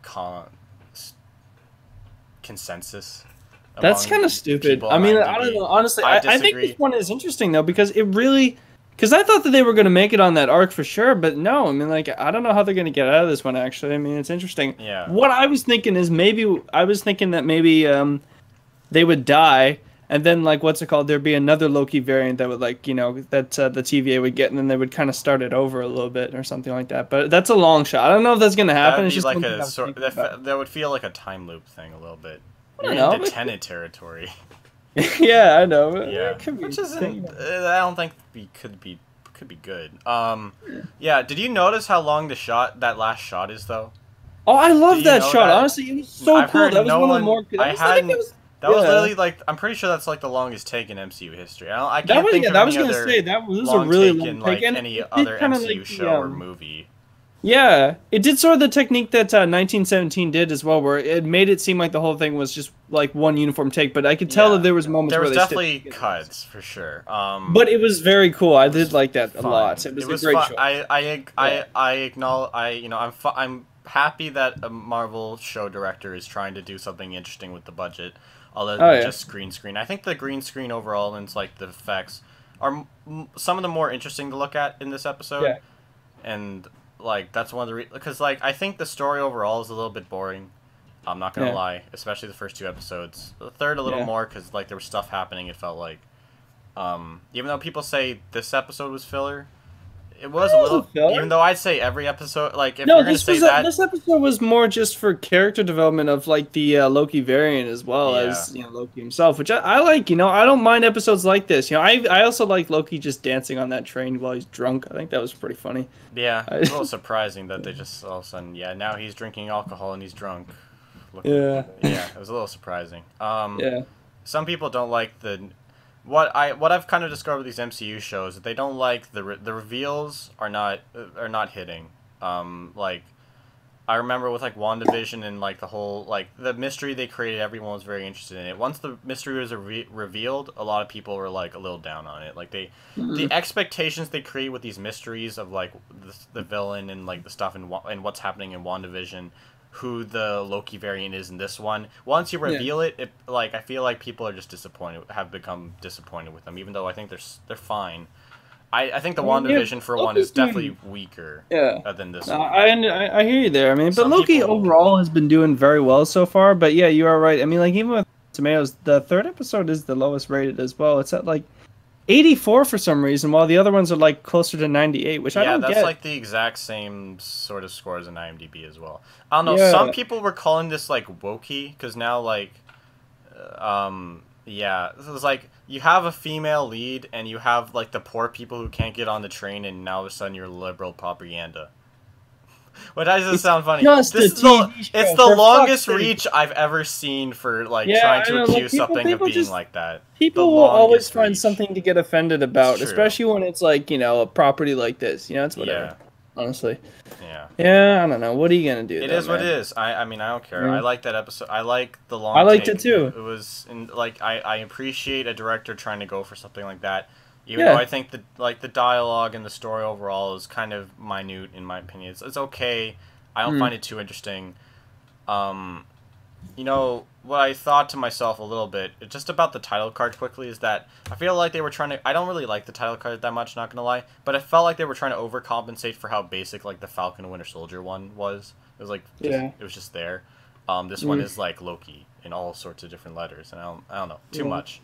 consensus. That's Among kind of stupid. people I on mean, I IMDb. don't know. Honestly, I I think disagree. this one is interesting though because it really, because I thought that they were going to make it on that arc for sure, but no. I mean, like, I don't know how they're going to get out of this one. Actually, I mean, it's interesting. Yeah. What I was thinking is maybe I was thinking that maybe they would die, and then like what's it called? There'd be another Loki variant that would like that the TVA would get, and then they would kind of start it over a little bit or something like that. But that's a long shot. I don't know if that's going to happen. That would It's be just like one thing I a was sort. thinking about. That would feel like a time loop thing a little bit. You're don't know, into but- Tenet territory. Yeah, I know. But Yeah, it could be which isn't. thing. I don't think could be good. Yeah. Did you notice how long that last shot is though? Oh, I Do love you that know shot. that? Honestly, it was so I've cool. heard That was no one of the one. more. I I think hadn't. that was. That was Yeah. literally like I'm pretty sure that's like the longest take in MCU history. I That can't was, think yeah, of that any was gonna other say that was a long really take long in take, like and any it did other kinda MCU like the, show or movie. Yeah, it did sort of the technique that 1917 did as well, where it made it seem like the whole thing was just like one uniform take. But I could tell Yeah. that there was moments There where was they definitely stitched it. cuts for sure. But it was very cool. I did like that a Fun. lot. It was a great fun. show. I acknowledge. I'm happy that a Marvel show director is trying to do something interesting with the budget, other than Oh, yeah. just green screen. I think the green screen overall and like the effects are some of the more interesting to look at in this episode. Yeah. And like that's one of the because like I think the story overall is a little bit boring. I'm not gonna Yeah. lie, especially the first 2 episodes. The third a little Yeah. more because like there was stuff happening. It felt like, even though people say this episode was filler, it was a little. filler. Even though I'd say every episode, like if No, you're gonna this say was that, this episode was more just for character development of like the Loki variant as well Yeah. as Loki himself, which I like. I don't mind episodes like this. I also like Loki just dancing on that train while he's drunk. I think that was pretty funny. yeah, it's a little surprising that they just all of a sudden, now he's drinking alcohol and he's drunk. Yeah. Yeah, it was a little surprising. Yeah. Some people don't like what I've kind of discovered with these MCU shows that they don't like the reveals are not hitting. Like I remember with like WandaVision and like the whole like the mystery they created, everyone was very interested in it. Once the mystery was revealed, a lot of people were like a little down on it. Like the expectations they create with these mysteries of like the villain and like the stuff and what's happening in WandaVision, who the Loki variant is in this one. Once you reveal it, like I feel like people are just have become disappointed with them, even though I think they're fine. I think the WandaVision for one is definitely weaker than this one. I hear you there. I mean, but Some Loki people- overall has been doing very well so far. But yeah, you are right. I mean, like even with Tomatoes, the third episode is the lowest rated as well. It's at like 84 for some reason, while the other ones are like closer to 98, which I don't that's get. like the exact same sort of scores in IMDb as well. I don't know. Yeah. Some people were calling this like wokey because now like, it was like you have a female lead and you have like the poor people who can't get on the train, and now all of a sudden you're liberal propaganda. But that doesn't sound funny. just This a is the, TV show, it's for the fuck's longest sake. reach I've ever seen for like Yeah, trying I to know, like, accuse something of people being just- like that. People The will always longest find reach. something to get offended about, It's true. especially when it's like a property like this. It's whatever. Honestly, Yeah. I don't know. What are you gonna do? It though, is what man? it is. I mean, I don't care. Yeah. I like that episode. I like the long. I liked take. it too. It was like I appreciate a director trying to go for something like that. Even Yeah. though I think the dialogue and the story overall is kind of minute in my opinion. It's okay. I don't find it too interesting. What I thought to myself a little bit just about the title card quickly is that I feel like they were trying to. I don't really like the title card that much, not gonna lie, but I felt like they were trying to overcompensate for how basic like the Falcon and Winter Soldier one was. It was like it was just there. This one is like Loki in all sorts of different letters, and I don't know too much.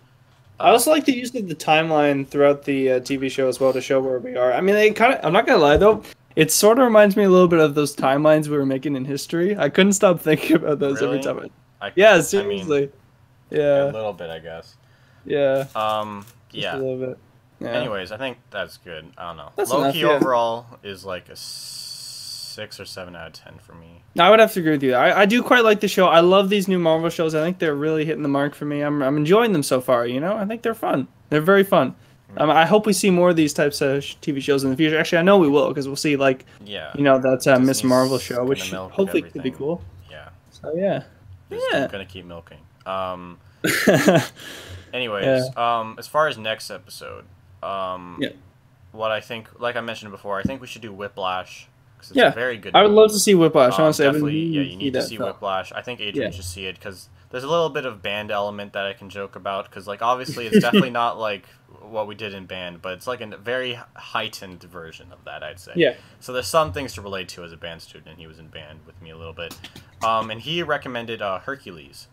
I also like the use of the timeline throughout the TV show as well to show where we are. I mean, I'm not gonna lie though. It sort of reminds me a little bit of those timelines we were making in history. I couldn't stop thinking about those every Really? time. Seriously. A little bit, I guess. Yeah. Yeah. A little bit. Yeah. Anyways, I think that's good. I don't know. That's Loki enough, yeah. overall is like a 6 or 7 out of 10 for me. I would have to agree with you. I do quite like the show. I love these new Marvel shows. I think they're really hitting the mark for me. I'm enjoying them so far. You know, I think they're fun. They're very fun. I hope we see more of these types of TV shows in the future. Actually, I know we will because we'll see like, Yeah. you know, that Miss Disney's Marvel show, which gonna milk hopefully could be everything. cool. Yeah. So yeah, Just yeah. gonna keep milking. Yeah. Anyways, as far as next episode, Yeah. what I think, like I mentioned before, I think we should do Whiplash because it's a Yeah. very good I would movie. love to see Whiplash. Honestly, I've been Definitely, yeah, meaning you to need to that see film. Whiplash. I think Adrian Yeah. should see it because there's a little bit of band element that I can joke about because, like, obviously it's definitely not like what we did in band, but it's like a very heightened version of that, I'd say. Yeah. So there's some things to relate to as a band student. He was in band with me a little bit, and he recommended Hercules.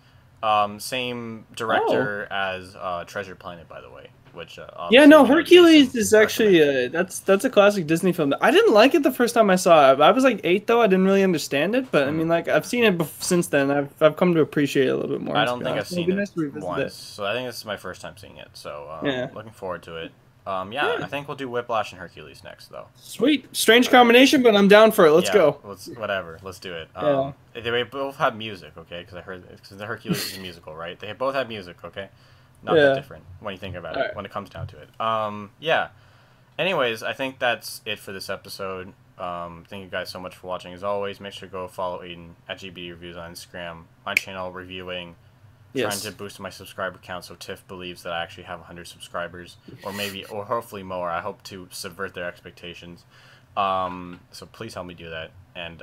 Same director as Treasure Planet, by the way. Which Yeah, obviously no, we know Hercules Jason is actually recommended. that's a classic Disney film. I didn't like it the first time I saw it. I was like 8 though. I didn't really understand it, but I mean, like I've seen it since then. I've come to appreciate it a little bit more. I to don't be think I've honest. It'd seen be nice it to revisit once, it. so I think this is my first time seeing it. So Yeah. looking forward to it. Yeah, I think we'll do Whiplash and Hercules next, though. Sweet, strange combination, but I'm down for it. Let's Yeah, go. Whatever. Let's do it. Yeah. They both have music, okay? Because I heard because the Hercules is a musical, right? They both have music, okay? Not Yeah. that different when you think about it. Alright. When it comes down to it. Yeah. Anyways, I think that's it for this episode. Thank you guys so much for watching. As always, make sure to go follow Aiden at GBD Reviews on Instagram. My channel reviewing. Yes. Trying to boost my subscriber count so Tiff believes that I actually have 100 subscribers, or hopefully more. I hope to subvert their expectations. So please help me do that. And